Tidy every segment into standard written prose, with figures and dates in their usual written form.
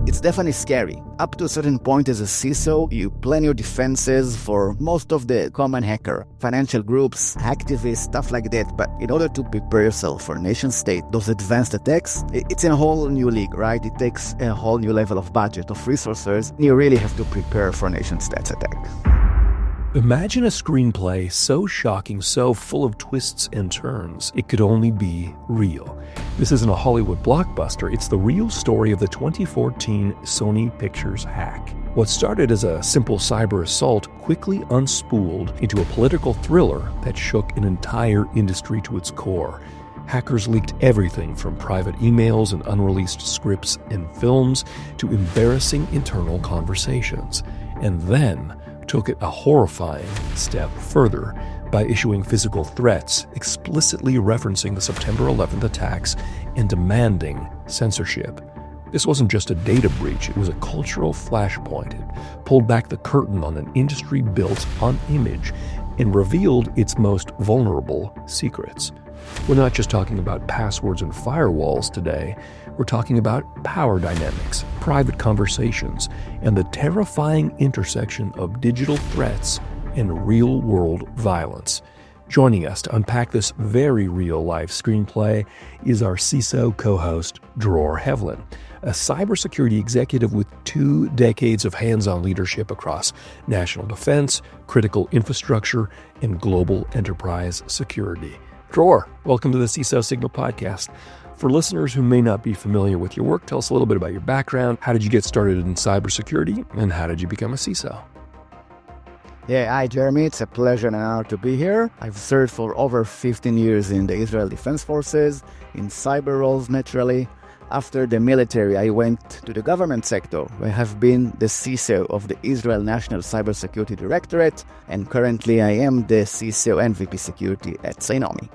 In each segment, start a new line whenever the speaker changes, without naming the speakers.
It's definitely scary. Up to a certain point as a CISO, you plan your defenses for most of the common hacker, financial groups, activists, stuff like that. But in order to prepare yourself for nation state, those advanced attacks, it's in a whole new league, right? It takes a whole new level of budget, of resources. You really have to prepare for a nation state attack.
Imagine a screenplay so shocking, so full of twists and turns, it could only be real. This isn't a Hollywood blockbuster, it's the real story of the 2014 Sony Pictures hack. What started as a simple cyber assault quickly unspooled into a political thriller that shook an entire industry to its core. Hackers leaked everything from private emails and unreleased scripts and films to embarrassing internal conversations. And then took it a horrifying step further by issuing physical threats, explicitly referencing the September 11th attacks and demanding censorship. This wasn't just a data breach, it was a cultural flashpoint. It pulled back the curtain on an industry built on image and revealed its most vulnerable secrets. We're not just talking about passwords and firewalls today. We're talking about power dynamics, private conversations, and the terrifying intersection of digital threats and real-world violence. Joining us to unpack this very real-life screenplay is our CISO co-host, Dror Hevlin, a cybersecurity executive with 2 decades of hands-on leadership across national defense, critical infrastructure, and global enterprise security. Dror, welcome to the CISO Signal podcast. For listeners who may not be familiar with your work, tell us a little bit about your background. How did you get started in cybersecurity, and how did you become a CISO?
Yeah, hi Jeremy, it's a pleasure and an honor to be here. I've served for over 15 years in the Israel Defense Forces, in cyber roles naturally. After the military, I went to the government sector. I have been the CISO of the Israel National Cybersecurity Directorate, and currently I am the CISO and VP Security at Sony.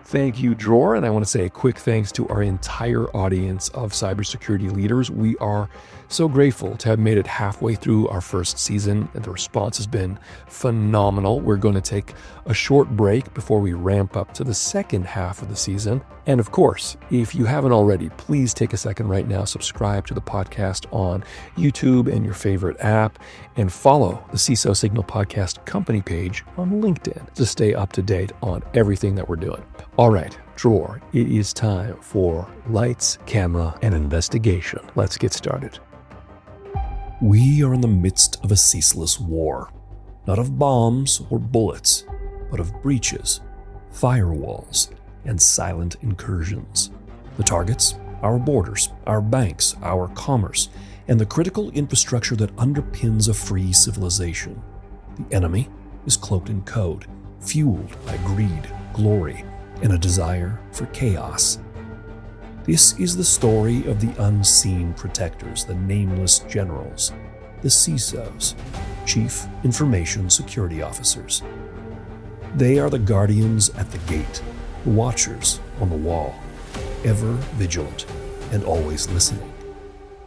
Thank you, Dror, and I want to say a quick thanks to our entire audience of cybersecurity leaders. We are so grateful to have made it halfway through our first season, and the response has been phenomenal. We're going to take a short break before we ramp up to the second half of the season. And of course, if you haven't already, please take a second right now, subscribe to the podcast on YouTube and your favorite app, and follow the CISO Signal Podcast company page on LinkedIn to stay up to date on everything that we're doing. All right, Dror, it is time for lights, camera, and investigation. Let's get started. We are in the midst of a ceaseless war, not of bombs or bullets, but of breaches, firewalls, and silent incursions. The targets, our borders, our banks, our commerce, and the critical infrastructure that underpins a free civilization. The enemy is cloaked in code, fueled by greed, glory, and a desire for chaos. This is the story of the unseen protectors, the nameless generals, the CISOs, Chief Information Security Officers. They are the guardians at the gate, the watchers on the wall, ever vigilant and always listening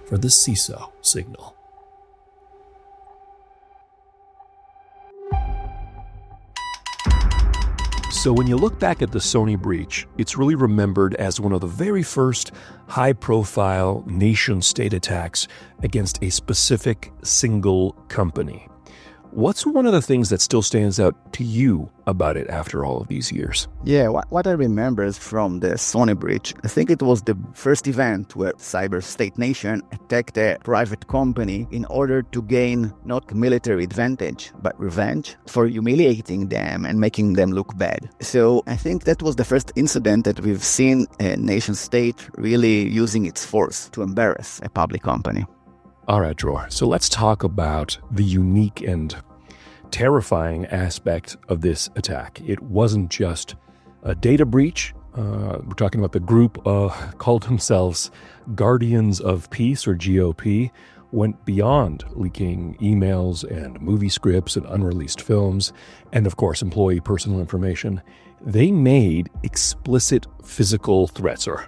for the CISO signal. So when you look back at the Sony breach, it's really remembered as one of the very first high-profile nation-state attacks against a specific single company. What's one of the things that still stands out to you about it after all of these years?
Yeah, what I remember is from the Sony breach. I think it was the first event where cyber state nation attacked a private company in order to gain not military advantage, but revenge for humiliating them and making them look bad. So I think that was the first incident that we've seen a nation state really using its force to embarrass a public company.
All right, Dror. So let's talk about the unique and terrifying aspect of this attack. It wasn't just a data breach. We're talking about the group called themselves Guardians of Peace, or GOP, went beyond leaking emails and movie scripts and unreleased films, and of course, employee personal information. They made explicit physical threats, or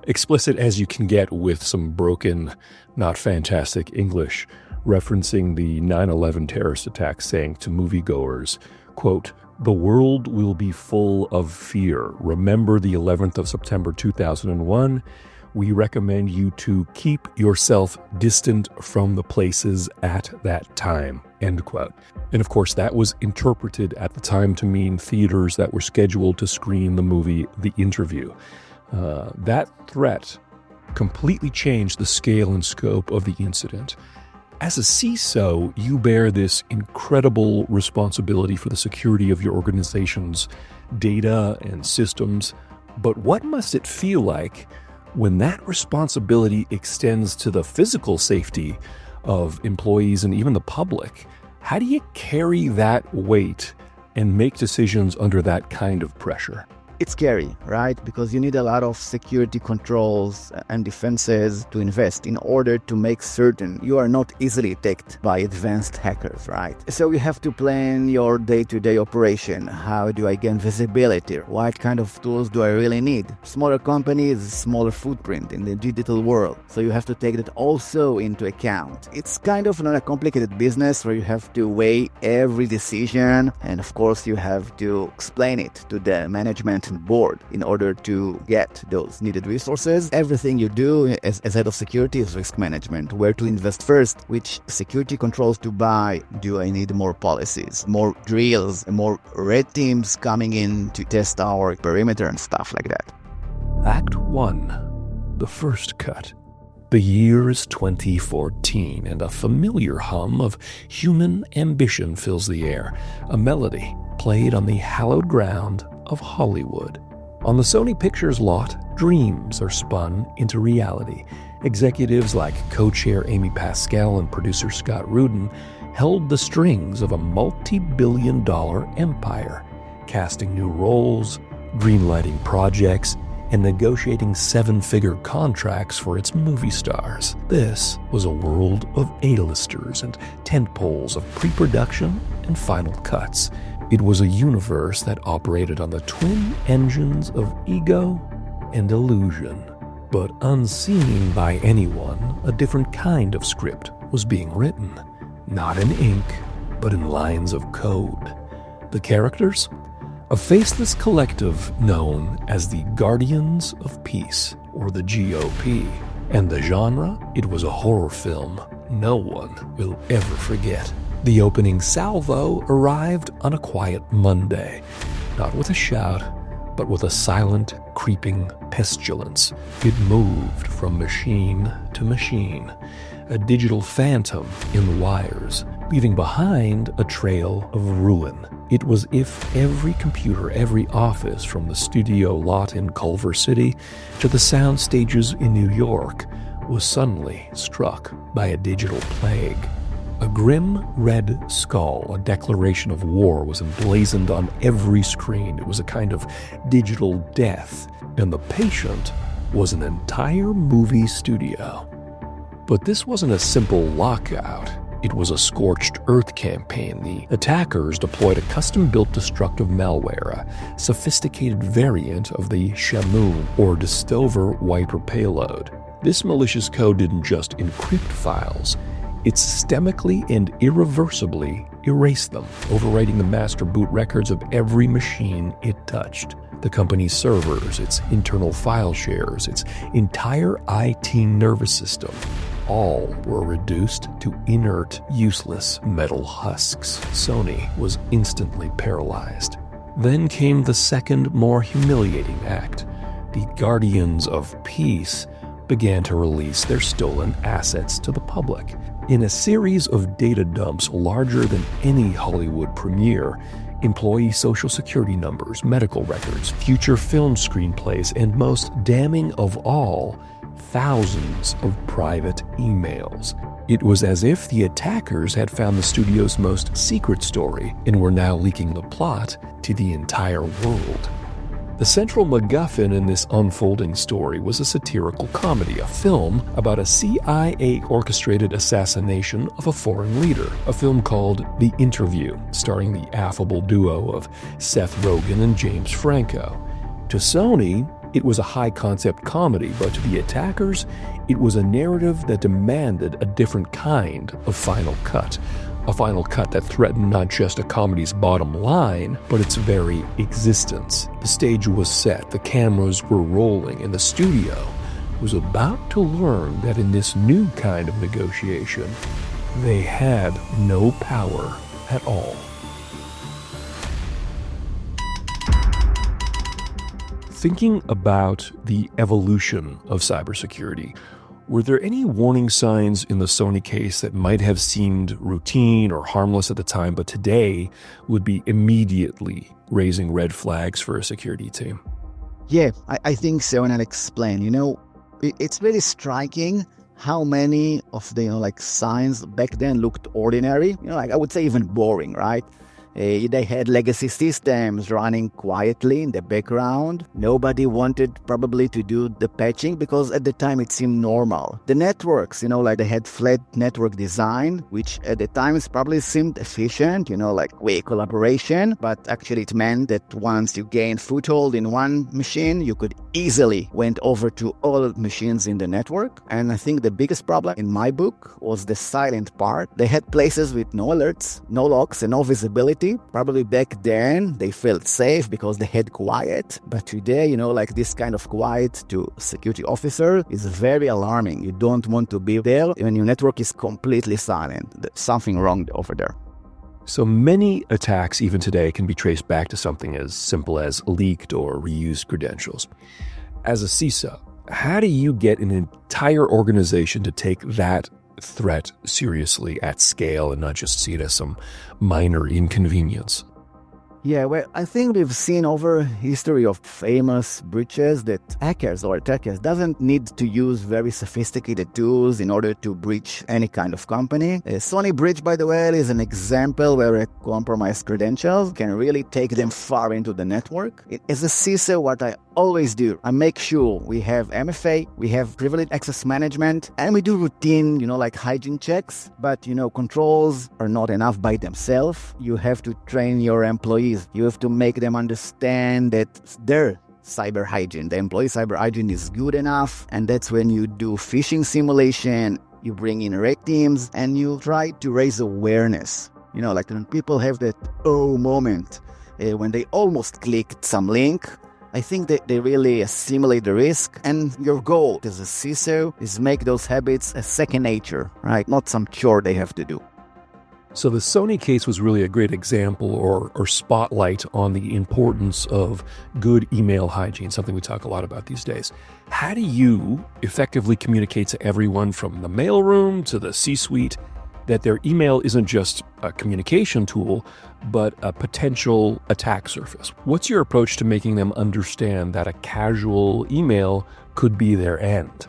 explicit as you can get with some broken, not fantastic English, referencing the 9/11 terrorist attack, saying to moviegoers, quote, "The world will be full of fear. Remember the 11th of September 2001. We recommend you to keep yourself distant from the places at that time, end quote. And of course, that was interpreted at the time to mean theaters that were scheduled to screen the movie The Interview. That threat completely changed the scale and scope of the incident. As a CISO, you bear this incredible responsibility for the security of your organization's data and systems. But what must it feel like when that responsibility extends to the physical safety of employees and even the public? How do you carry that weight and make decisions under that kind of pressure?
It's scary, right? Because you need a lot of security controls and defenses to invest in order to make certain you are not easily attacked by advanced hackers, right? So you have to plan your day-to-day operation. How do I gain visibility? What kind of tools do I really need? Smaller companies, smaller footprint in the digital world. So you have to take that also into account. It's kind of not a complicated business where you have to weigh every decision. And of course, you have to explain it to the management board in order to get those needed resources. Everything you do as head of security is risk management. Where to invest first, which security controls to buy. Do I need more policies, more drills, more red teams coming in to test our perimeter and stuff like that?
Act 1. The first cut. The year is 2014, and a familiar hum of human ambition fills the air, a melody played on the hallowed ground of Hollywood. On the Sony Pictures lot, dreams are spun into reality. Executives like co-chair Amy Pascal and producer Scott Rudin held the strings of a multi-billion-dollar empire, casting new roles, greenlighting projects, and negotiating seven-figure contracts for its movie stars. This was a world of A-listers and tentpoles of pre-production and final cuts. It was a universe that operated on the twin engines of ego and illusion. But unseen by anyone, a different kind of script was being written. Not in ink, but in lines of code. The characters? A faceless collective known as the Guardians of Peace, or the GOP. And the genre? It was a horror film no one will ever forget. The opening salvo arrived on a quiet Monday, not with a shout, but with a silent, creeping pestilence. It moved from machine to machine, a digital phantom in the wires, leaving behind a trail of ruin. It was as if every computer, every office, from the studio lot in Culver City to the sound stages in New York, was suddenly struck by a digital plague. A grim red skull, a declaration of war, was emblazoned on every screen. It was a kind of digital death, and the patient was an entire movie studio. But this wasn't a simple lockout. It was a scorched earth campaign. The attackers deployed a custom-built destructive malware, a sophisticated variant of the Shamu, or Destover wiper payload. This malicious code didn't just encrypt files. It systemically and irreversibly erased them, overwriting the master boot records of every machine it touched. The company's servers, its internal file shares, its entire IT nervous system, all were reduced to inert, useless metal husks. Sony was instantly paralyzed. Then came the second, more humiliating act. The Guardians of Peace began to release their stolen assets to the public. In a series of data dumps larger than any Hollywood premiere, employee social security numbers, medical records, future film screenplays, and most damning of all, thousands of private emails. It was as if the attackers had found the studio's most secret story and were now leaking the plot to the entire world. The central MacGuffin in this unfolding story was a satirical comedy, a film about a CIA-orchestrated assassination of a foreign leader, a film called The Interview, starring the affable duo of Seth Rogen and James Franco. To Sony, it was a high-concept comedy, but to the attackers, it was a narrative that demanded a different kind of final cut. A final cut that threatened not just a comedy's bottom line, but its very existence. The stage was set, the cameras were rolling, and the studio was about to learn that in this new kind of negotiation, they had no power at all. Thinking about the evolution of cybersecurity, were there any warning signs in the Sony case that might have seemed routine or harmless at the time, but today would be immediately raising red flags for a security team?
Yeah, I think so, and I'll explain. It's really striking how many of the signs back then looked ordinary. I would say even boring, right? They had legacy systems running quietly in the background. Nobody wanted probably to do the patching because at the time it seemed normal. The networks, they had flat network design, which at the times probably seemed efficient, way collaboration. But actually it meant that once you gained foothold in one machine, you could easily went over to all machines in the network. And I think the biggest problem in my book was the silent part. They had places with no alerts, no logs, and no visibility. Probably back then they felt safe because they had quiet. But today, this kind of quiet to security officer is very alarming. You don't want to be there when your network is completely silent. There's something wrong over there.
So many attacks even today can be traced back to something as simple as leaked or reused credentials. As a CISO, how do you get an entire organization to take that threat seriously at scale and not just see it as some minor inconvenience?
Yeah, well, I think we've seen over history of famous breaches that hackers or attackers doesn't need to use very sophisticated tools in order to breach any kind of company. A Sony breach, by the way, is an example where a compromised credentials can really take them far into the network. As a CISO, what I always do, I make sure we have MFA, we have privileged access management, and we do routine, hygiene checks. But, controls are not enough by themselves. You have to train your employees. You have to make them understand that their cyber hygiene, the employee cyber hygiene is good enough. And that's when you do phishing simulation, you bring in red teams, and you try to raise awareness. When people have that moment, when they almost clicked some link, I think that they really assimilate the risk, and your goal as a CISO is make those habits a second nature, right? Not some chore they have to do.
So the Sony case was really a great example or spotlight on the importance of good email hygiene, something we talk a lot about these days. How do you effectively communicate to everyone from the mailroom to the C-suite that their email isn't just a communication tool, but a potential attack surface? What's your approach to making them understand that a casual email could be their end?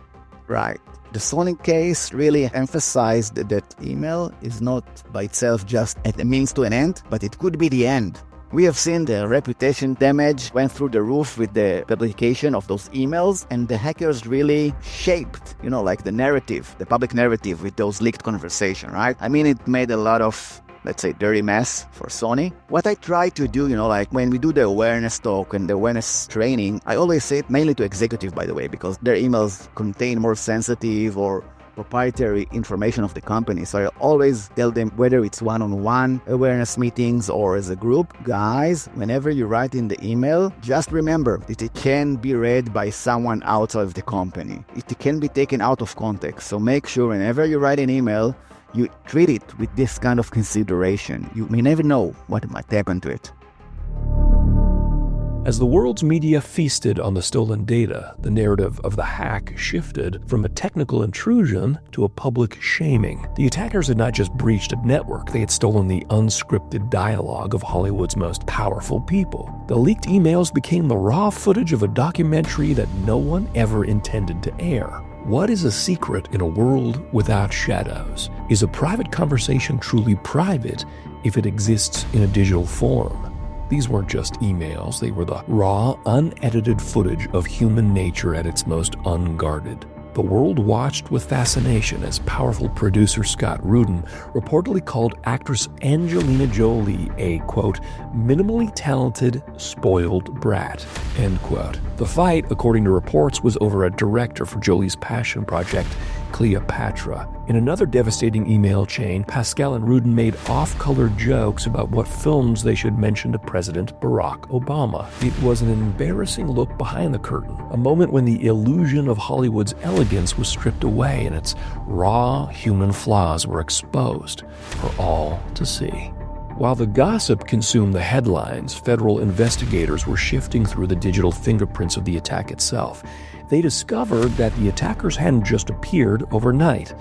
Right. The Sony case really emphasized that email is not by itself just a means to an end, but it could be the end. We have seen the reputation damage went through the roof with the publication of those emails, and the hackers really shaped, the narrative, the public narrative with those leaked conversations, right? I mean, it made a lot of, let's say, dirty mess for Sony. What I try to do, when we do the awareness talk and the awareness training, I always say it mainly to executive, by the way, because their emails contain more sensitive or proprietary information of the company. So I always tell them, whether it's one-on-one awareness meetings or as a group, guys, whenever you write in the email, just remember that it can be read by someone outside of the company. It can be taken out of context. So make sure whenever you write an email, you treat it with this kind of consideration. You may never know what might happen to it.
As the world's media feasted on the stolen data, the narrative of the hack shifted from a technical intrusion to a public shaming. The attackers had not just breached a network, they had stolen the unscripted dialogue of Hollywood's most powerful people. The leaked emails became the raw footage of a documentary that no one ever intended to air. What is a secret in a world without shadows? Is a private conversation truly private if it exists in a digital form? These weren't just emails, they were the raw, unedited footage of human nature at its most unguarded. The world watched with fascination as powerful producer Scott Rudin reportedly called actress Angelina Jolie a, quote, minimally talented, spoiled brat, end quote. The fight, according to reports, was over a director for Jolie's passion project, Cleopatra. In another devastating email chain, Pascal and Rudin made off-color jokes about what films they should mention to President Barack Obama. It was an embarrassing look behind the curtain, a moment when the illusion of Hollywood's elegance was stripped away and its raw human flaws were exposed for all to see. While the gossip consumed the headlines, federal investigators were shifting through the digital fingerprints of the attack itself. They discovered that the attackers hadn't just appeared overnight.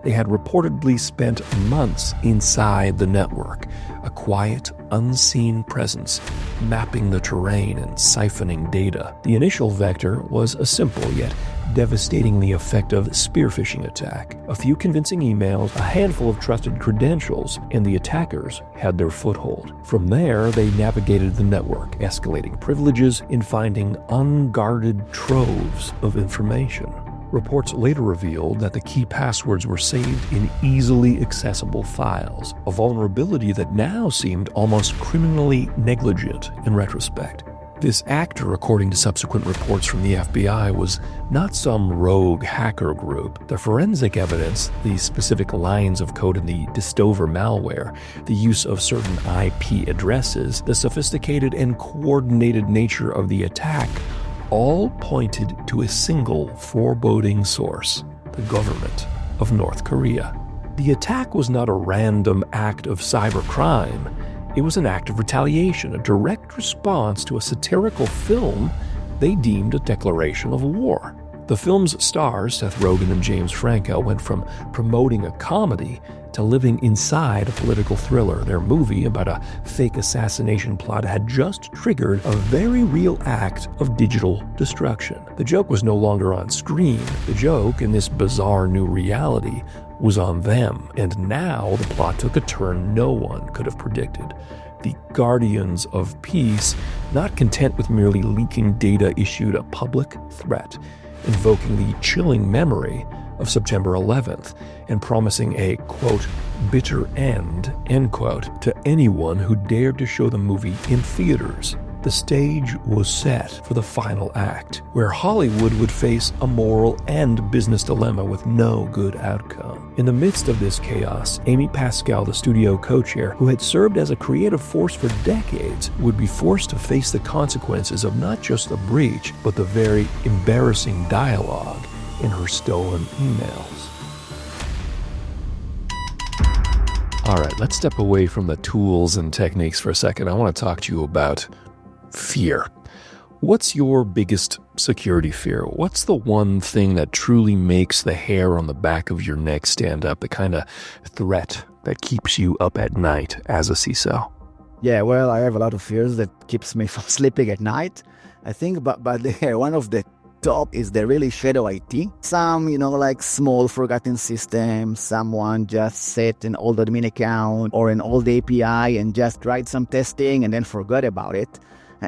They had reportedly spent months inside the network, a quiet, unseen presence, mapping the terrain and siphoning data. The initial vector was a simple yet devastatingly effective spearphishing attack. A few convincing emails, a handful of trusted credentials, and the attackers had their foothold. From there, they navigated the network, escalating privileges and finding unguarded troves of information. Reports later revealed that the key passwords were saved in easily accessible files, a vulnerability that now seemed almost criminally negligent in retrospect. This actor, according to subsequent reports from the FBI, was not some rogue hacker group. The forensic evidence, the specific lines of code in the Distover malware, the use of certain IP addresses, the sophisticated and coordinated nature of the attack, all pointed to a single foreboding source: the government of North Korea. The attack was not a random act of cybercrime. It was an act of retaliation, a direct response to a satirical film they deemed a declaration of war. The film's stars, Seth Rogen and James Franco, went from promoting a comedy to living inside a political thriller. Their movie about a fake assassination plot had just triggered a very real act of digital destruction. The joke was no longer on screen. The joke, in this bizarre new reality, was on them. And now the plot took a turn no one could have predicted. The Guardians of Peace, not content with merely leaking data, issued a public threat, invoking the chilling memory of September 11th and promising a, quote, bitter end quote, to anyone who dared to show the movie in theaters. The stage was set for the final act, where Hollywood would face a moral and business dilemma with no good outcome. In the midst of this chaos, Amy Pascal, the studio co-chair, who had served as a creative force for decades, would be forced to face the consequences of not just the breach, but the very embarrassing dialogue in her stolen emails. All right, let's step away from the tools and techniques for a second. I want to talk to you about fear. What's your biggest security fear? What's the one thing that truly makes the hair on the back of your neck stand up, the kind of threat that keeps you up at night as a CISO?
Yeah, well, I have a lot of fears that keeps me from sleeping at night. I think, but one of the top is the really shadow IT. Some, like small forgotten systems, someone just set an old admin account or an old API and just tried some testing and then forgot about it.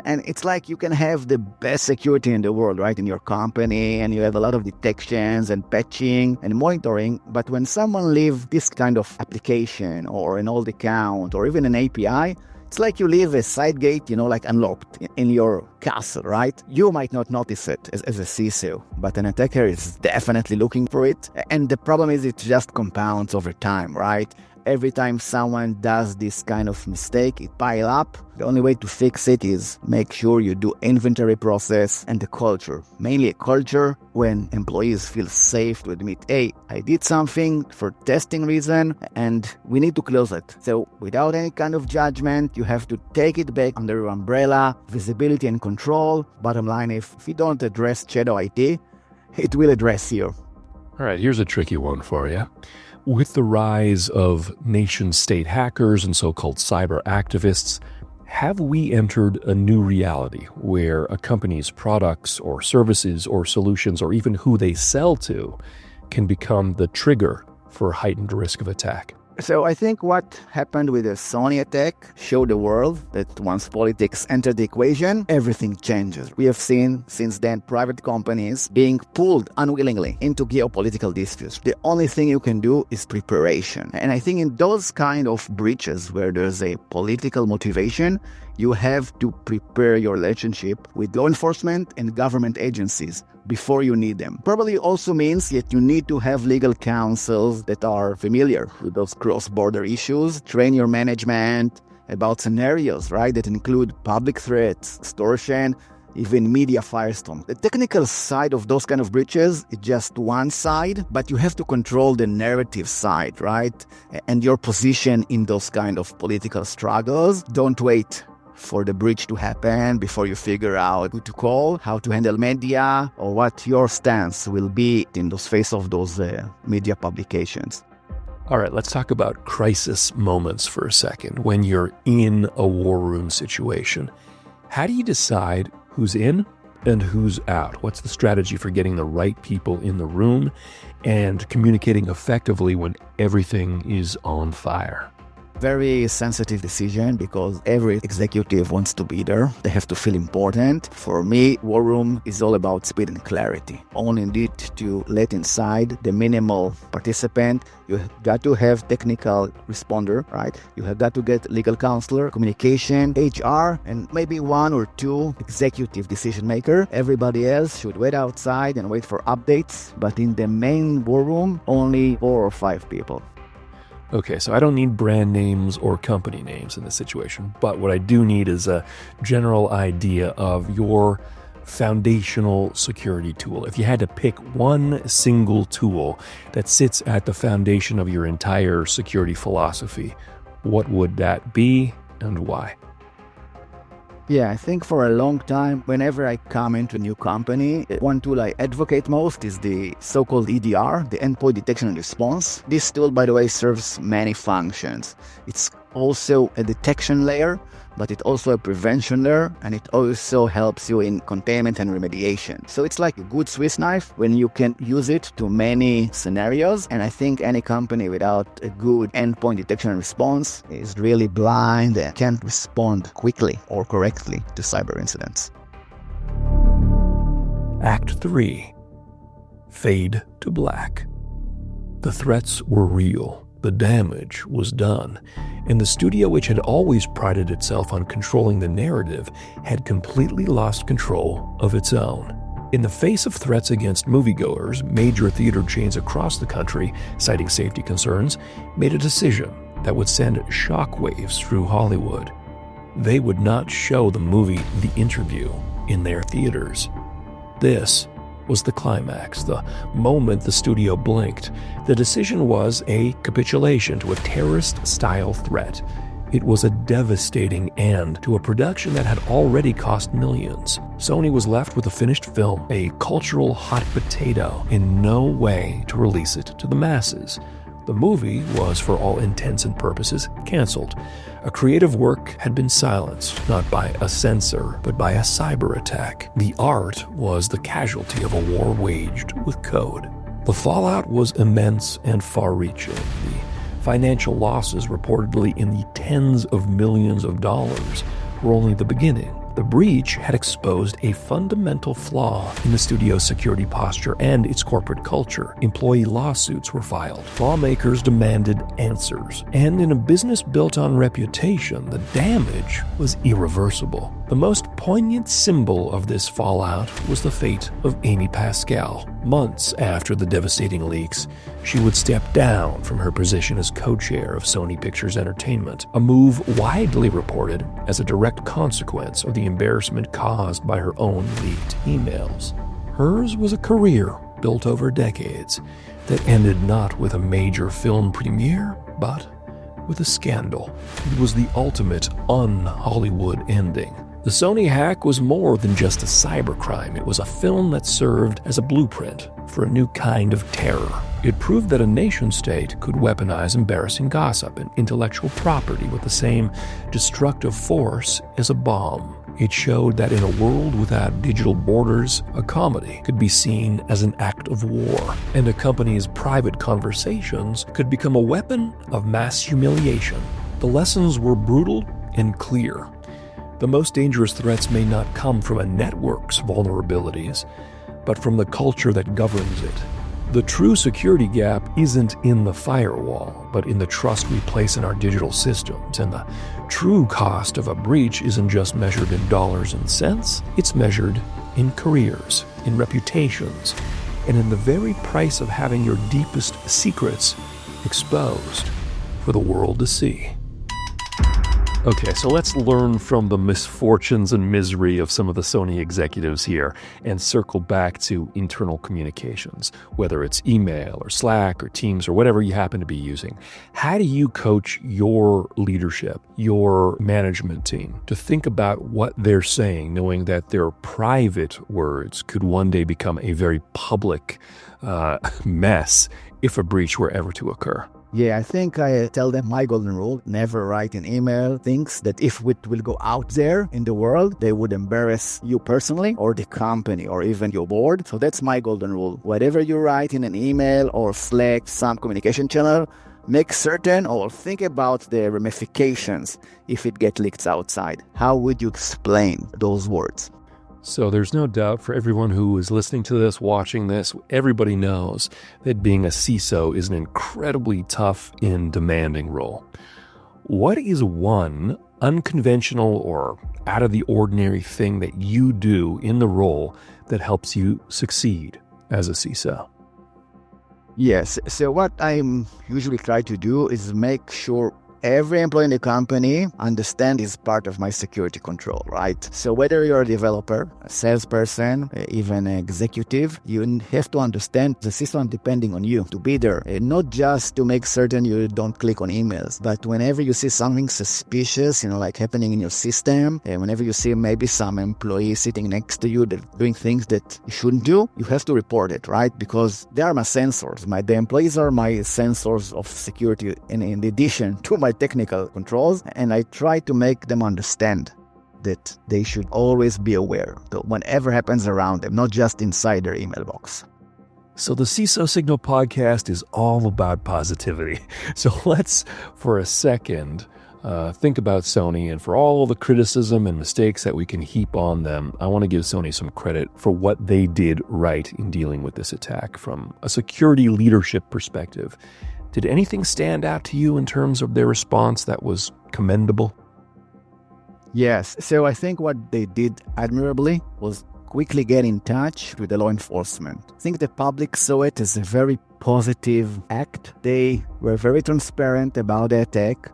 And it's like you can have the best security in the world, right, in your company, and you have a lot of detections and patching and monitoring. But when someone leaves this kind of application or an old account or even an API, it's like you leave a side gate, like unlocked in your castle, right? You might not notice it as a CISO, but an attacker is definitely looking for it. And the problem is it just compounds over time, right? Every time someone does this kind of mistake, it piles up. The only way to fix it is make sure you do inventory process and the culture. Mainly a culture when employees feel safe to admit, hey, I did something for testing reason and we need to close it. So without any kind of judgment, you have to take it back under your umbrella, visibility and control. Bottom line, if you don't address shadow IT, it will address you.
All right, here's a tricky one for you. With the rise of nation-state hackers and so-called cyber activists, have we entered a new reality where a company's products or services or solutions or even who they sell to can become the trigger for heightened risk of attack?
So I think what happened with the Sony attack showed the world that once politics entered the equation, everything changes. We have seen since then private companies being pulled unwillingly into geopolitical disputes. The only thing you can do is preparation. And I think in those kind of breaches where there's a political motivation, you have to prepare your relationship with law enforcement and government agencies before you need them. Probably also means that you need to have legal counsels that are familiar with those cross-border issues, train your management about scenarios, right, that include public threats, extortion, even media firestorm. The technical side of those kind of breaches is just one side, but you have to control the narrative side, right? And your position in those kind of political struggles. Don't wait for the breach to happen before you figure out who to call, how to handle media, or what your stance will be in the face of those media publications.
All right, let's talk about crisis moments for a second. When you're in a war room situation, how do you decide who's in and who's out? What's the strategy for getting the right people in the room and communicating effectively when everything is on fire?
Very sensitive decision because every executive wants to be there. They have to feel important. For me, war room is all about speed and clarity. Only need to let inside the minimal participant. You have got to have technical responder, right? You have got to get legal counselor, communication, HR, and maybe one or two executive decision maker. Everybody else should wait outside and wait for updates. But in the main war room, only 4 or 5 people.
Okay, so I don't need brand names or company names in this situation, but what I do need is a general idea of your foundational security tool. If you had to pick one single tool that sits at the foundation of your entire security philosophy, what would that be and why?
Yeah, I think for a long time, whenever I come into a new company, one tool I advocate most is the so-called EDR, the Endpoint Detection and Response. This tool, by the way, serves many functions. It's also a detection layer, but it's also a prevention layer, and it also helps you in containment and remediation. So it's like a good Swiss knife when you can use it to many scenarios. And I think any company without a good endpoint detection and response is really blind and can't respond quickly or correctly to cyber incidents.
Act 3. Fade to black. The threats were real. The damage was done, and the studio, which had always prided itself on controlling the narrative, had completely lost control of its own. In the face of threats against moviegoers, major theater chains across the country, citing safety concerns, made a decision that would send shockwaves through Hollywood. They would not show the movie The Interview in their theaters. This was the climax, the moment the studio blinked. The decision was a capitulation to a terrorist-style threat. It was a devastating end to a production that had already cost millions. Sony was left with a finished film, a cultural hot potato, in no way to release it to the masses. The movie was, for all intents and purposes, canceled. A creative work had been silenced, not by a censor, but by a cyber attack. The art was the casualty of a war waged with code. The fallout was immense and far-reaching. The financial losses, reportedly in the tens of millions of dollars, were only the beginning. The breach had exposed a fundamental flaw in the studio's security posture and its corporate culture. Employee lawsuits were filed. Lawmakers demanded answers. And in a business built on reputation, the damage was irreversible. The most poignant symbol of this fallout was the fate of Amy Pascal. Months after the devastating leaks, she would step down from her position as co-chair of Sony Pictures Entertainment, a move widely reported as a direct consequence of the embarrassment caused by her own leaked emails. Hers was a career built over decades that ended not with a major film premiere, but with a scandal. It was the ultimate un-Hollywood ending. The Sony Hack was more than just a cybercrime. It was a film that served as a blueprint for a new kind of terror. It proved that a nation-state could weaponize embarrassing gossip and intellectual property with the same destructive force as a bomb. It showed that in a world without digital borders, a comedy could be seen as an act of war, and a company's private conversations could become a weapon of mass humiliation. The lessons were brutal and clear. The most dangerous threats may not come from a network's vulnerabilities, but from the culture that governs it. The true security gap isn't in the firewall, but in the trust we place in our digital systems. And the true cost of a breach isn't just measured in dollars and cents, it's measured in careers, in reputations, and in the very price of having your deepest secrets exposed for the world to see. Okay, so let's learn from the misfortunes and misery of some of the Sony executives here and circle back to internal communications, whether it's email or Slack or Teams or whatever you happen to be using. How do you coach your leadership, your management team, to think about what they're saying, knowing that their private words could one day become a very public mess if a breach were ever to occur?
Yeah, I think I tell them my golden rule: never write an email things that if it will go out there in the world, they would embarrass you personally or the company or even your board. So that's my golden rule. Whatever you write in an email or Slack, some communication channel, make certain or think about the ramifications if it gets leaked outside. How would you explain those words?
So there's no doubt for everyone who is listening to this, watching this, everybody knows that being a CISO is an incredibly tough and demanding role. What is one unconventional or out of the ordinary thing that you do in the role that helps you succeed as a CISO?
Yes, so what I usually try to do is make sure every employee in the company understand is part of my security control, right? So whether you're a developer, a salesperson, even an executive, you have to understand the system depending on you to be there, not just to make certain you don't click on emails, but whenever you see something suspicious, like happening in your system, and whenever you see maybe some employee sitting next to you that doing things that you shouldn't do, you have to report it, right? Because they are my sensors. The employees are my sensors of security in addition to my technical controls, and I try to make them understand that they should always be aware that whatever happens around them, not just inside their email box.
So the CISO Signal podcast is all about positivity. So let's, for a second, think about Sony, and for all the criticism and mistakes that we can heap on them, I want to give Sony some credit for what they did right in dealing with this attack from a security leadership perspective. Did anything stand out to you in terms of their response that was commendable?
Yes, so I think what they did admirably was quickly get in touch with the law enforcement. I think the public saw it as a very positive act. They were very transparent about the attack.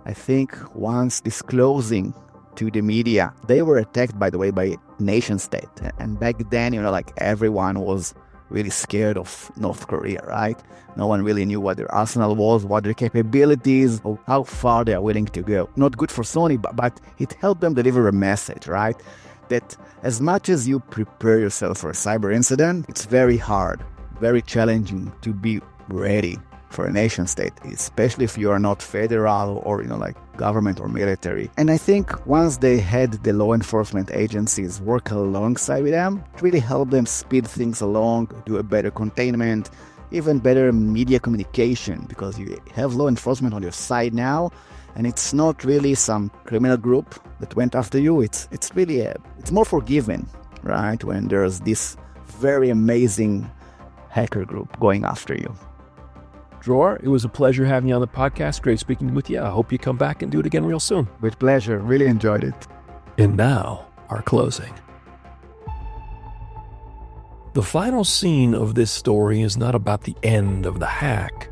I think once disclosing to the media, they were attacked, by the way, by nation state. And back then, everyone was really scared of North Korea, right? No one really knew what their arsenal was, what their capabilities, or how far they are willing to go. Not good for Sony, but it helped them deliver a message, right? That as much as you prepare yourself for a cyber incident, it's very hard, very challenging to be ready for a nation state, especially if you are not federal or, government or military. And I think once they had the law enforcement agencies work alongside with them, it really helped them speed things along, do a better containment, even better media communication, because you have law enforcement on your side now, and it's not really some criminal group that went after you. It's really it's more forgiving, right? When there's this very amazing hacker group going after you.
Dror, it was a pleasure having you on the podcast. Great speaking with you. I hope you come back and do it again real soon.
With pleasure. Really enjoyed it.
And now, our closing. The final scene of this story is not about the end of the hack,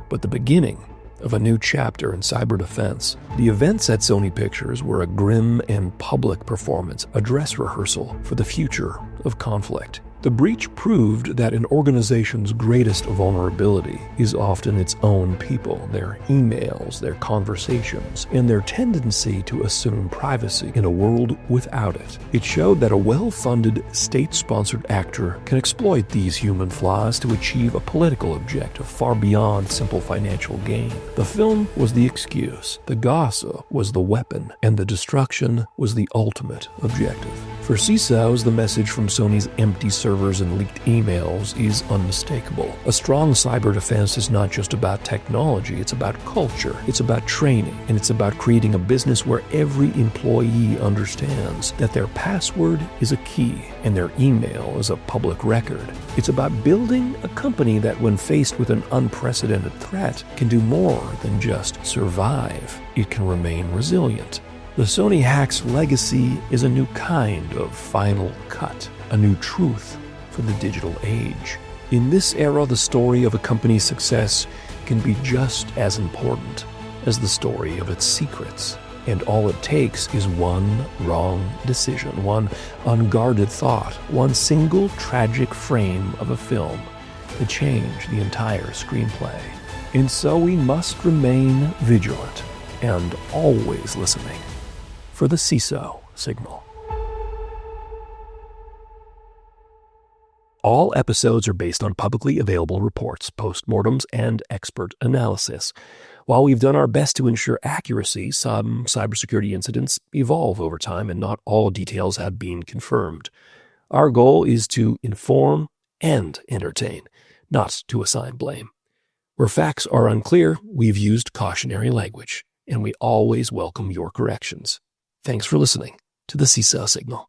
but the beginning of a new chapter in cyber defense. The events at Sony Pictures were a grim and public performance, a dress rehearsal for the future of conflict. The breach proved that an organization's greatest vulnerability is often its own people, their emails, their conversations, and their tendency to assume privacy in a world without it. It showed that a well-funded, state-sponsored actor can exploit these human flaws to achieve a political objective far beyond simple financial gain. The film was the excuse, the gossip was the weapon, and the destruction was the ultimate objective. For CISOs, the message from Sony's empty servers and leaked emails is unmistakable. A strong cyber defense is not just about technology, it's about culture, it's about training, and it's about creating a business where every employee understands that their password is a key and their email is a public record. It's about building a company that, when faced with an unprecedented threat, can do more than just survive. It can remain resilient. The Sony Hack's legacy is a new kind of final cut, a new truth for the digital age. In this era, the story of a company's success can be just as important as the story of its secrets. And all it takes is one wrong decision, one unguarded thought, one single tragic frame of a film to change the entire screenplay. And so we must remain vigilant and always listening for the CISO signal. All episodes are based on publicly available reports, postmortems, and expert analysis. While we've done our best to ensure accuracy, some cybersecurity incidents evolve over time and not all details have been confirmed. Our goal is to inform and entertain, not to assign blame. Where facts are unclear, we've used cautionary language, and we always welcome your corrections. Thanks for listening to the CISO Signal.